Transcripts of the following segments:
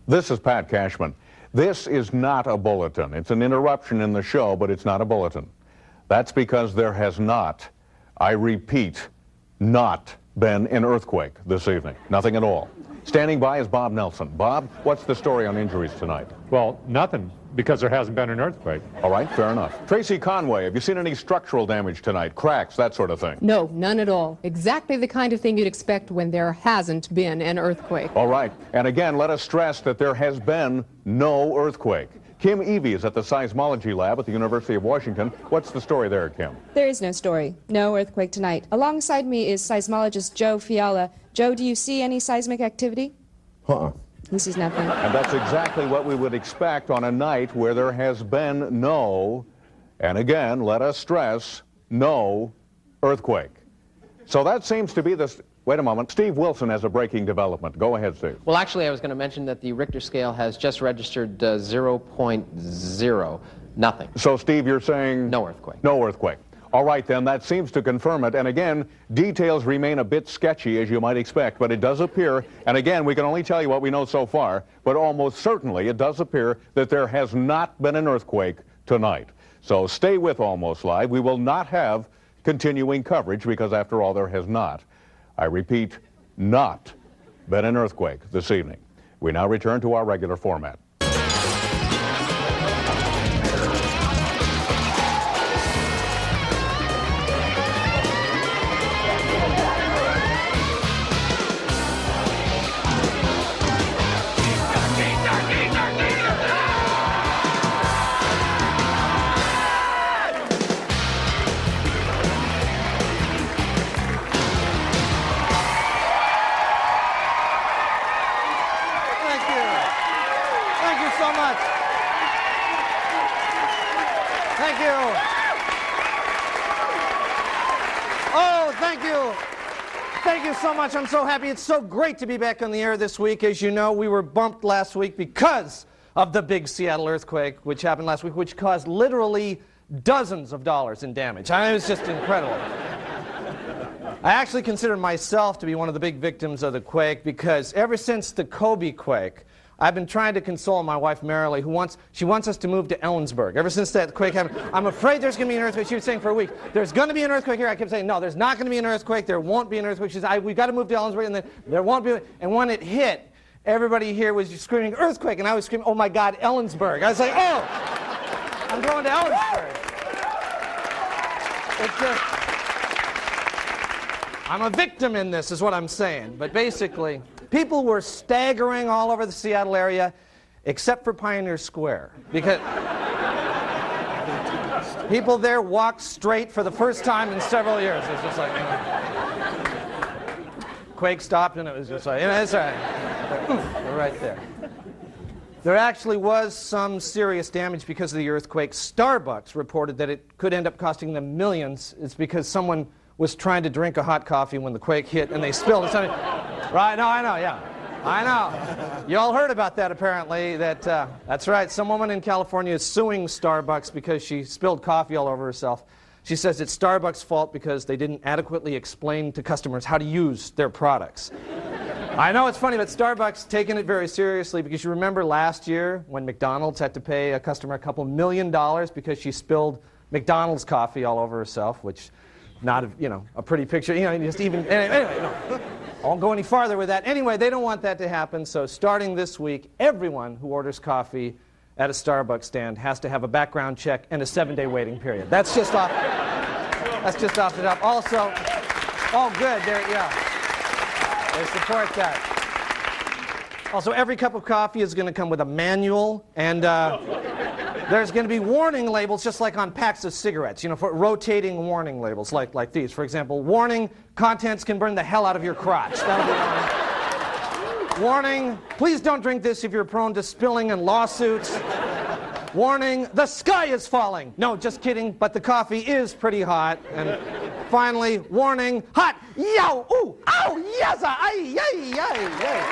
This is Pat Cashman. This is not a bulletin. It's an interruption in the show, but it's not a bulletin. That's because there has not, I repeat, not been an earthquake this evening. Nothing at all. Standing by is Bob Nelson. Bob, what's the story on injuries tonight? Well, nothing, because there hasn't been an earthquake. All right, fair enough. Tracy Conway, have you seen any structural damage tonight? Cracks, that sort of thing? No, none at all. Exactly the kind of thing you'd expect when there hasn't been an earthquake. All right, and again, let us stress that there has been no earthquake. Kim Evie is at the Seismology Lab at the University of Washington. What's the story there, Kim? There is no story. No earthquake tonight. Alongside me is seismologist Joe Fiala. Joe, do you see any seismic activity? He sees nothing. And that's exactly what we would expect on a night where there has been no, and again, let us stress, no earthquake. So that seems to be the... Wait a moment. Steve Wilson has a breaking development. Go ahead, Steve. Well, actually, I was going to mention that the Richter scale has just registered 0.0, nothing. So, Steve, you're saying... No earthquake. No earthquake. All right, then, that seems to confirm it. And again, details remain a bit sketchy, as you might expect, but it does appear, and again, we can only tell you what we know so far, but almost certainly it does appear that there has not been an earthquake tonight. So stay with Almost Live. We will not have continuing coverage because, after all, there has not, I repeat, not been an earthquake this evening. We now return to our regular format. Thank you. Oh, thank you. Thank you so much. I'm so happy. It's so great to be back on the air this week. As you know, we were bumped last week because of the big Seattle earthquake, which happened last week, which caused literally dozens of dollars in damage. I mean, it was just incredible. I actually consider myself to be one of the big victims of the quake because ever since the Kobe quake, I've been trying to console my wife, Marilee, she wants us to move to Ellensburg. Ever since that quake happened, I'm afraid there's going to be an earthquake. She was saying for a week, there's going to be an earthquake here. I kept saying, no, there's not going to be an earthquake. There won't be an earthquake. She said, we've got to move to Ellensburg, and then there won't be. And when it hit, everybody here was screaming, earthquake, and I was screaming, oh my God, Ellensburg. I was like, oh, I'm going to Ellensburg. It's just, I'm a victim in this, is what I'm saying. But basically, people were staggering all over the Seattle area, except for Pioneer Square, because people there walked straight for the first time in several years. It's just like, quake stopped, and it was just like, it's all right. We're right there. There actually was some serious damage because of the earthquake. Starbucks reported that it could end up costing them millions. It's because someone was trying to drink a hot coffee when the quake hit and they spilled it. Right, no, I know, yeah. I know. You all heard about that, apparently. That's right. Some woman in California is suing Starbucks because she spilled coffee all over herself. She says it's Starbucks' fault because they didn't adequately explain to customers how to use their products. I know it's funny, but Starbucks taking it very seriously because you remember last year when McDonald's had to pay a customer a couple $1 million because she spilled McDonald's coffee all over herself, which... not a pretty picture, just even, anyway, I won't go any farther with that. Anyway, they don't want that to happen, so starting this week, everyone who orders coffee at a Starbucks stand has to have a background check and a 7-day waiting period. That's just off the top. Also, oh good, they support that. Also, every cup of coffee is going to come with a manual, and there's going to be warning labels just like on packs of cigarettes, for rotating warning labels like these. For example, warning, contents can burn the hell out of your crotch. That'll be warning. Warning, please don't drink this if you're prone to spilling and lawsuits. Warning, the sky is falling. No, just kidding, but the coffee is pretty hot. And finally, warning, hot, yow, ooh, ow, yaza, ay, yay, yay, yay.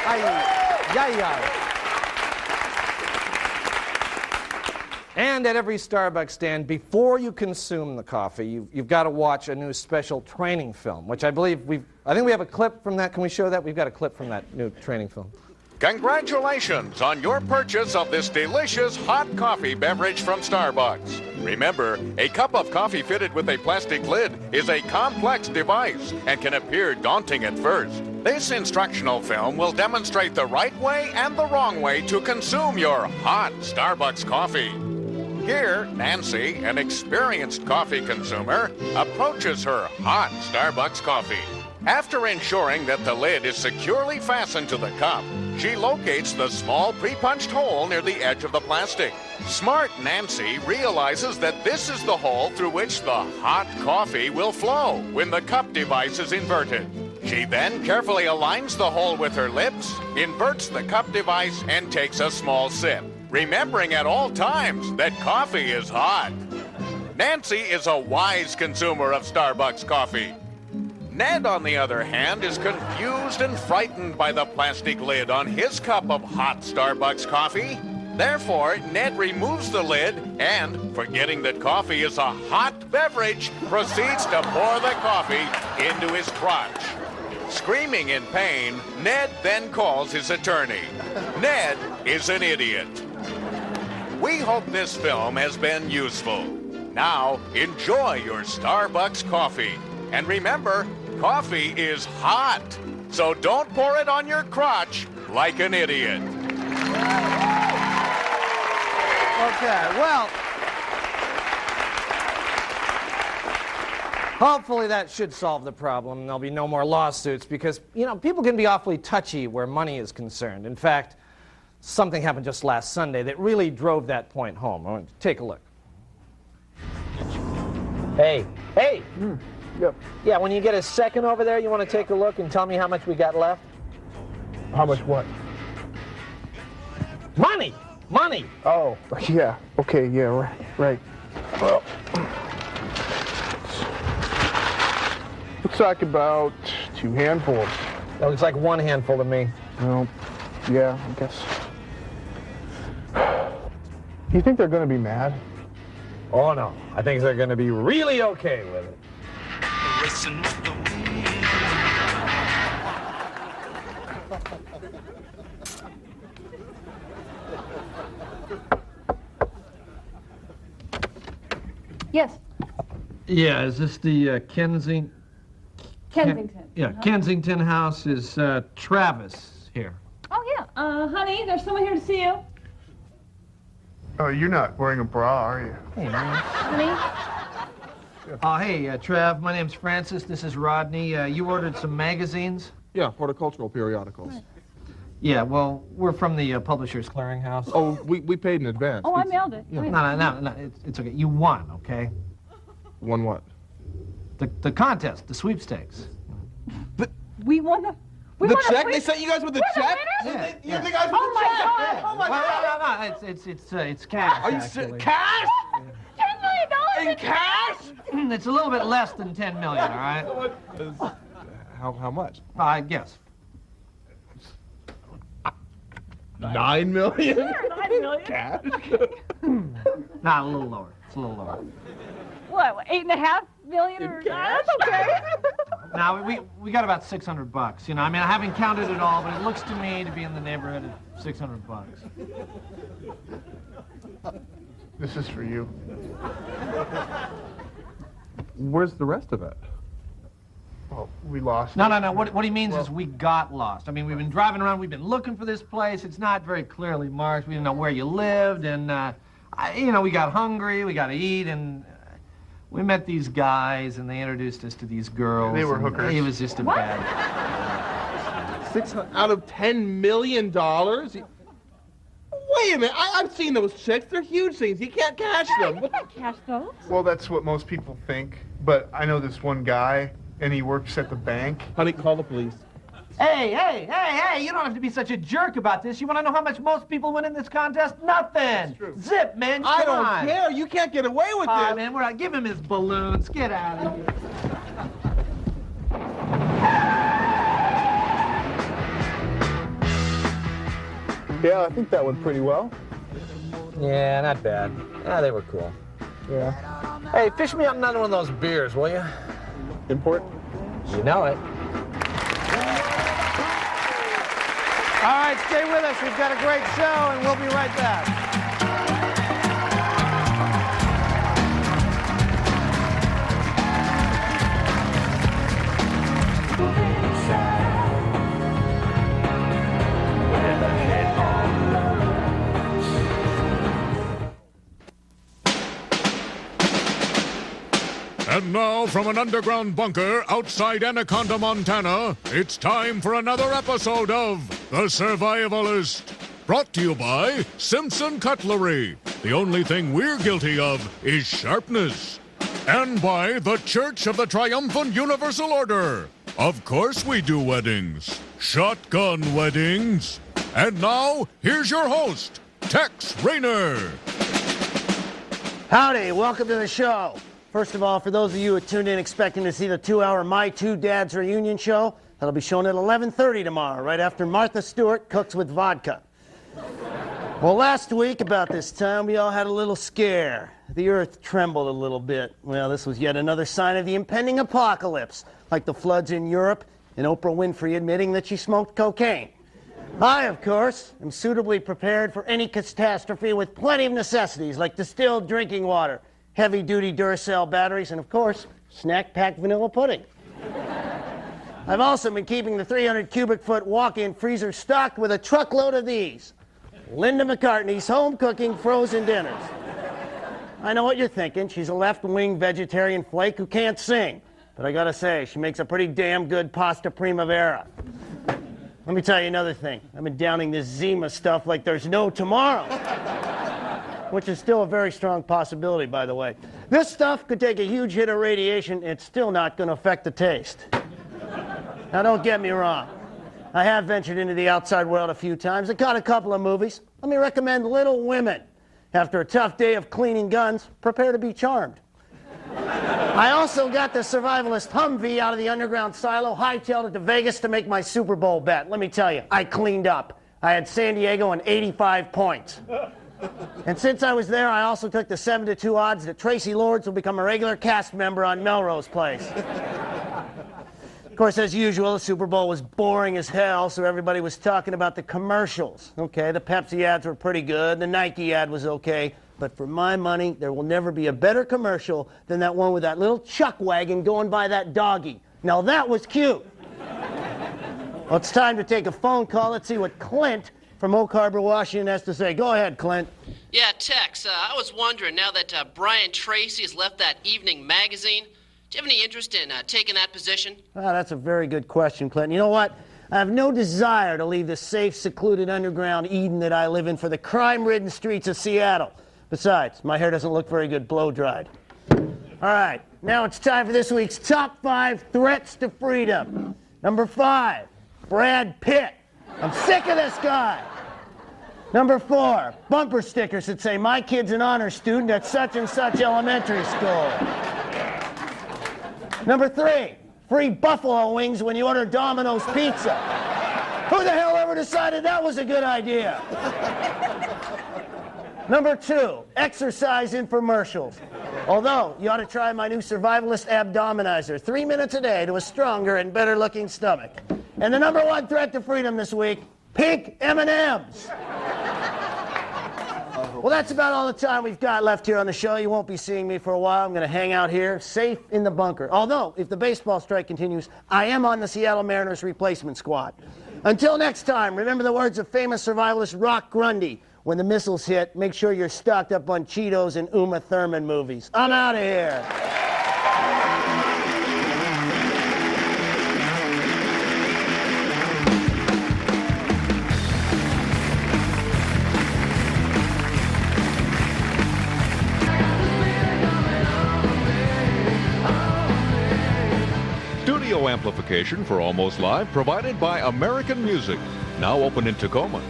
Ay, yay, yay. And at every Starbucks stand, before you consume the coffee, you've got to watch a new special training film, which I think we have a clip from that. Can we show that? We've got a clip from that new training film. Congratulations on your purchase of this delicious hot coffee beverage from Starbucks. Remember, a cup of coffee fitted with a plastic lid is a complex device and can appear daunting at first. This instructional film will demonstrate the right way and the wrong way to consume your hot Starbucks coffee. Here, Nancy, an experienced coffee consumer, approaches her hot Starbucks coffee. After ensuring that the lid is securely fastened to the cup, she locates the small pre-punched hole near the edge of the plastic. Smart Nancy realizes that this is the hole through which the hot coffee will flow when the cup device is inverted. She then carefully aligns the hole with her lips, inverts the cup device, and takes a small sip, remembering at all times that coffee is hot. Nancy is a wise consumer of Starbucks coffee. Ned, on the other hand, is confused and frightened by the plastic lid on his cup of hot Starbucks coffee. Therefore, Ned removes the lid and, forgetting that coffee is a hot beverage, proceeds to pour the coffee into his crotch. Screaming in pain, Ned then calls his attorney. Ned is an idiot. We hope this film has been useful. Now, enjoy your Starbucks coffee. And remember, coffee is hot, so don't pour it on your crotch like an idiot. Okay, well, hopefully that should solve the problem. There'll be no more lawsuits because, people can be awfully touchy where money is concerned. In fact, something happened just last Sunday that really drove that point home. I want to take a look. Hey! Yep. Yeah, when you get a second over there, you want to take a look and tell me how much we got left? How much what? Money! Money! Oh, yeah. Okay, yeah, right. Well, looks like about 2 handfuls. That looks like 1 handful to me. Well, yeah, I guess. You think they're going to be mad? Oh, no. I think they're going to be really okay with it. Yes, Yeah, is this the Kensington. Kensington House? Is Travis here? Oh, yeah. Honey, there's someone here to see you. Oh, you're not wearing a bra, are you? Honey? Hey, Trav, my name's Francis. This is Rodney. You ordered some magazines? Yeah, horticultural periodicals. Yeah, well, we're from the Publishers Clearinghouse. Oh, we paid in advance. Oh, I mailed it. Yeah. Wait. No, it's okay. You won, okay? Won what? The contest, the sweepstakes. We won the... We The won a check? free- They sent you guys with the We're the check? winners? Yeah. The guys with Oh the my check? God. Oh my God! No, it's cash. Are you actually. cash? $10 million! In cash? It's a little bit less than 10 million, all right? How much? I guess. 9 million? Sure, $9 million. Cash? Not a little lower. It's a little lower. What, 8.5 million? Or... That's okay. Now, we got about $600, you know. I mean, I haven't counted it all, but it looks to me to be in the neighborhood of $600. This is for you. Where's the rest of it? Well, we lost. No. What he means is we got lost. I mean, we've been driving around. We've been looking for this place. It's not very clearly marked. We didn't know where you lived, and we got hungry. We got to eat, and we met these guys, and they introduced us to these girls. They were and hookers. It was just a bad. 600 out of $10 million? Wait a minute, I've seen those checks. They're huge things. You can't cash them. You can't cash those. Well, that's what most people think. But I know this one guy, and he works at the bank. Honey, call the police. Hey, you don't have to be such a jerk about this. You want to know how much most people win in this contest? Nothing. Zip, man. I Come don't on. care. You can't get away with All right, this. man, we're out. Give him his balloons. Get out of here. Yeah, I think that went pretty well. Yeah, not bad. Yeah, they were cool. Yeah. Hey, fish me up another one of those beers, will you? Import? You know it. All right, stay with us. We've got a great show, and we'll be right back. And now, from an underground bunker outside Anaconda, Montana, it's time for another episode of The Survivalist. Brought to you by Simpson Cutlery. The only thing we're guilty of is sharpness. And by the Church of the Triumphant Universal Order. Of course we do weddings. Shotgun weddings. And now, here's your host, Tex Rayner. Howdy, welcome to the show. First of all, for those of you who tuned in expecting to see the 2-hour My Two Dads reunion show, that'll be shown at 11:30 tomorrow, right after Martha Stewart cooks with vodka. Well, last week, about this time, we all had a little scare. The earth trembled a little bit. Well, this was yet another sign of the impending apocalypse, like the floods in Europe and Oprah Winfrey admitting that she smoked cocaine. I, of course, am suitably prepared for any catastrophe with plenty of necessities like distilled drinking water, heavy-duty Duracell batteries, and, of course, snack-packed vanilla pudding. I've also been keeping the 300-cubic-foot walk-in freezer stocked with a truckload of these. Linda McCartney's home-cooking frozen dinners. I know what you're thinking. She's a left-wing vegetarian flake who can't sing. But I gotta say, she makes a pretty damn good pasta primavera. Let me tell you another thing. I've been downing this Zima stuff like there's no tomorrow. Which is still a very strong possibility, by the way. This stuff could take a huge hit of radiation, it's still not going to affect the taste. Now, don't get me wrong. I have ventured into the outside world a few times. I caught a couple of movies. Let me recommend Little Women. After a tough day of cleaning guns, prepare to be charmed. I also got the survivalist Humvee out of the underground silo, hightailed it to Vegas to make my Super Bowl bet. Let me tell you, I cleaned up. I had San Diego on 85 points. And since I was there, I also took the 7-2 odds that Tracy Lords will become a regular cast member on Melrose Place. Of course, as usual, the Super Bowl was boring as hell, so everybody was talking about the commercials. Okay, the Pepsi ads were pretty good, the Nike ad was okay, but for my money, there will never be a better commercial than that one with that little chuck wagon going by that doggy. Now that was cute. Well, it's time to take a phone call. Let's see what Clint from Oak Harbor, Washington has to say. Go ahead, Clint. Yeah, Tex, I was wondering, now that Brian Tracy has left that evening magazine, do you have any interest in taking that position? Oh, that's a very good question, Clint. You know what? I have no desire to leave the safe, secluded underground Eden that I live in for the crime-ridden streets of Seattle. Besides, my hair doesn't look very good blow-dried. All right, now it's time for this week's Top 5 Threats to Freedom. Number 5, Brad Pitt. I'm sick of this guy. Number 4, bumper stickers that say, my kid's an honor student at such and such elementary school. Number 3, free buffalo wings when you order Domino's pizza. Who the hell ever decided that was a good idea? Number 2, exercise infomercials. Although, you ought to try my new Survivalist Abdominizer, 3 minutes a day to a stronger and better looking stomach. And the number 1 threat to freedom this week, pink M&Ms. Well, that's about all the time we've got left here on the show. You won't be seeing me for a while. I'm going to hang out here, safe in the bunker. Although, if the baseball strike continues, I am on the Seattle Mariners replacement squad. Until next time, remember the words of famous survivalist Rock Grundy. When the missiles hit, make sure you're stocked up on Cheetos and Uma Thurman movies. I'm out of here. Studio amplification for Almost Live provided by American Music. Now open in Tacoma.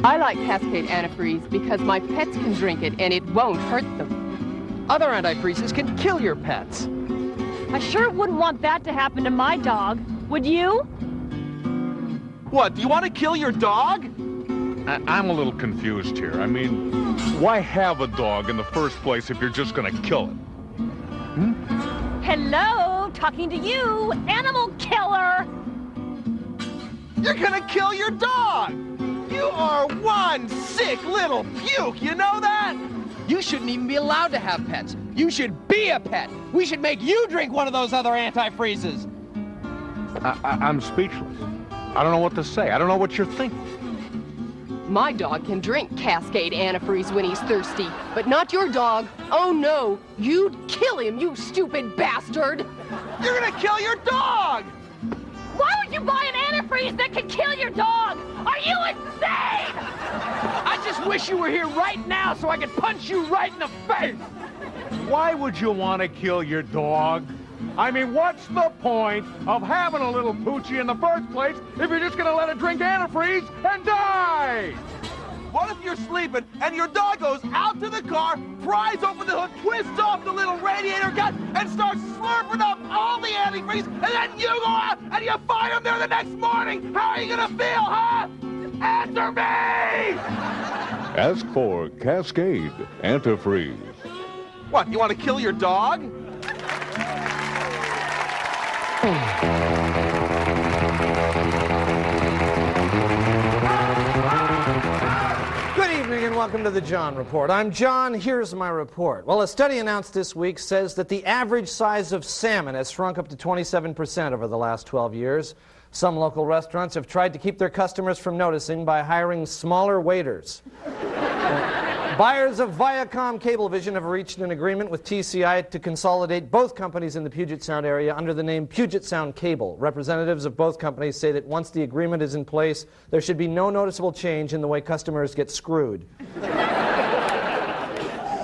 I like Cascade antifreeze because my pets can drink it and it won't hurt them. Other antifreezes can kill your pets. I sure wouldn't want that to happen to my dog. Would you? What, do you want to kill your dog? I'm a little confused here. I mean, why have a dog in the first place if you're just going to kill it? Hello, talking to you, animal killer. You're gonna kill your dog! You are one sick little puke, you know that? You shouldn't even be allowed to have pets. You should be a pet. We should make you drink one of those other antifreezes. I'm speechless. I don't know what to say. I don't know what you're thinking. My dog can drink Cascade antifreeze when he's thirsty, but not your dog. Oh no, you'd kill him, you stupid bastard! You're gonna kill your dog! Why would you buy an antifreeze that could kill your dog? Are you insane? I just wish you were here right now so I could punch you right in the face! Why would you want to kill your dog? I mean, what's the point of having a little poochie in the first place if you're just going to let it drink antifreeze and die? What if you're sleeping and your dog goes out to the car, pries open the hood, twists off the little radiator gun, and starts slurping up all the antifreeze, and then you go out and you find him there the next morning? How are you going to feel, huh? Answer me! Ask for Cascade Antifreeze. What, you want to kill your dog? Good evening and welcome to the John Report. I'm John. Here's my report. Well, a study announced this week says that the average size of salmon has shrunk up to 27% over the last 12 years. Some local restaurants have tried to keep their customers from noticing by hiring smaller waiters. Buyers of Viacom Cablevision have reached an agreement with TCI to consolidate both companies in the Puget Sound area under the name Puget Sound Cable. Representatives of both companies say that once the agreement is in place, there should be no noticeable change in the way customers get screwed.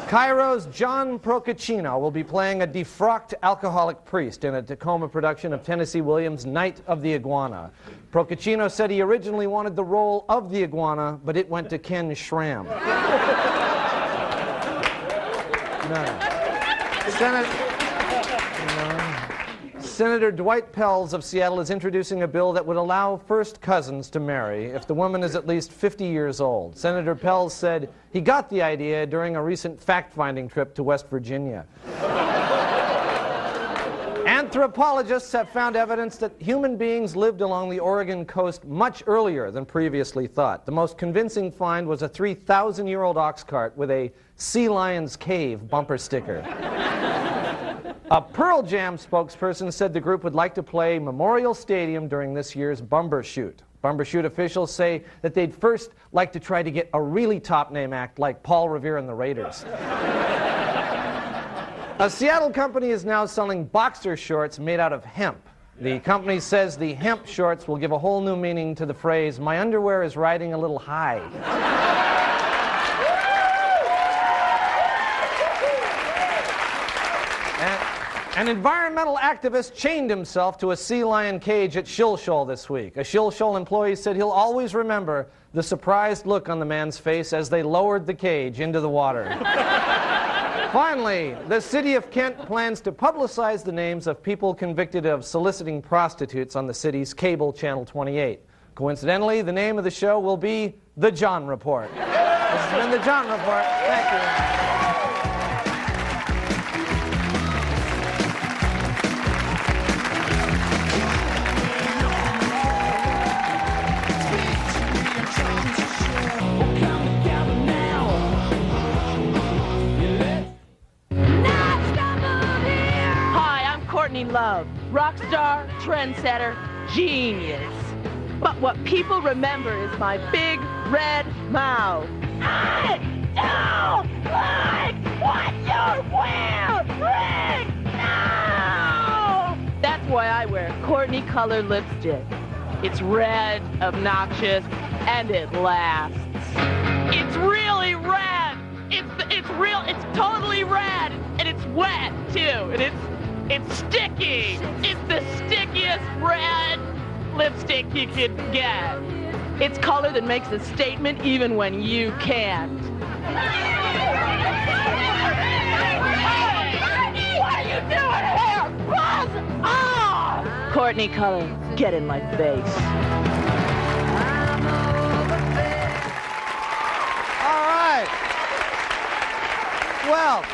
Cairo's John Procaccino will be playing a defrocked alcoholic priest in a Tacoma production of Tennessee Williams' Night of the Iguana. Procaccino said he originally wanted the role of the iguana, but it went to Ken Schramm. Senator Dwight Pelz of Seattle is introducing a bill that would allow first cousins to marry if the woman is at least 50 years old. Senator Pelz said he got the idea during a recent fact-finding trip to West Virginia. Anthropologists have found evidence that human beings lived along the Oregon coast much earlier than previously thought. The most convincing find was a 3,000-year-old ox cart with a Sea Lion's Cave bumper sticker. A Pearl Jam spokesperson said the group would like to play Memorial Stadium during this year's Bumbershoot. Bumbershoot officials say that they'd first like to try to get a really top-name act like Paul Revere and the Raiders. A Seattle company is now selling boxer shorts made out of hemp. The company says the hemp shorts will give a whole new meaning to the phrase, "My underwear is riding a little high." An environmental activist chained himself to a sea lion cage at Shill Shoal this week. A Shill Shoal employee said he'll always remember the surprised look on the man's face as they lowered the cage into the water. Finally, the city of Kent plans to publicize the names of people convicted of soliciting prostitutes on the city's cable Channel 28. Coincidentally, the name of the show will be The John Report. This has been The John Report. Thank you. Love, rock star, trendsetter, genius. But what people remember is my big red mouth. I don't like what you're wearing! No! That's why I wear Courtney color lipstick. It's red, obnoxious, and it lasts. It's really red! It's totally red! And it's wet, too, and it's sticky! It's the stickiest red lipstick you could get. It's color that makes a statement even when you can't. Hey, what are you doing here? Buzz off! Courtney color, get in my face. All right. Well,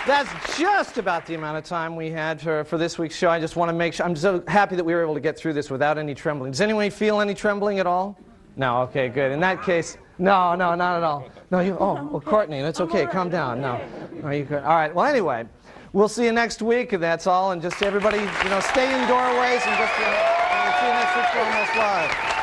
That's just about the amount of time we had for this week's show. I just want to make sure, I'm so happy that we were able to get through this without any trembling. Does anyone feel any trembling at all? No, okay, good. In that case, no, not at all. No, well, Courtney, it's okay, calm down. No, are you good? All right, well, anyway, we'll see you next week, and that's all. And just everybody, stay in doorways, and just, we'll see you next week for Almost Live.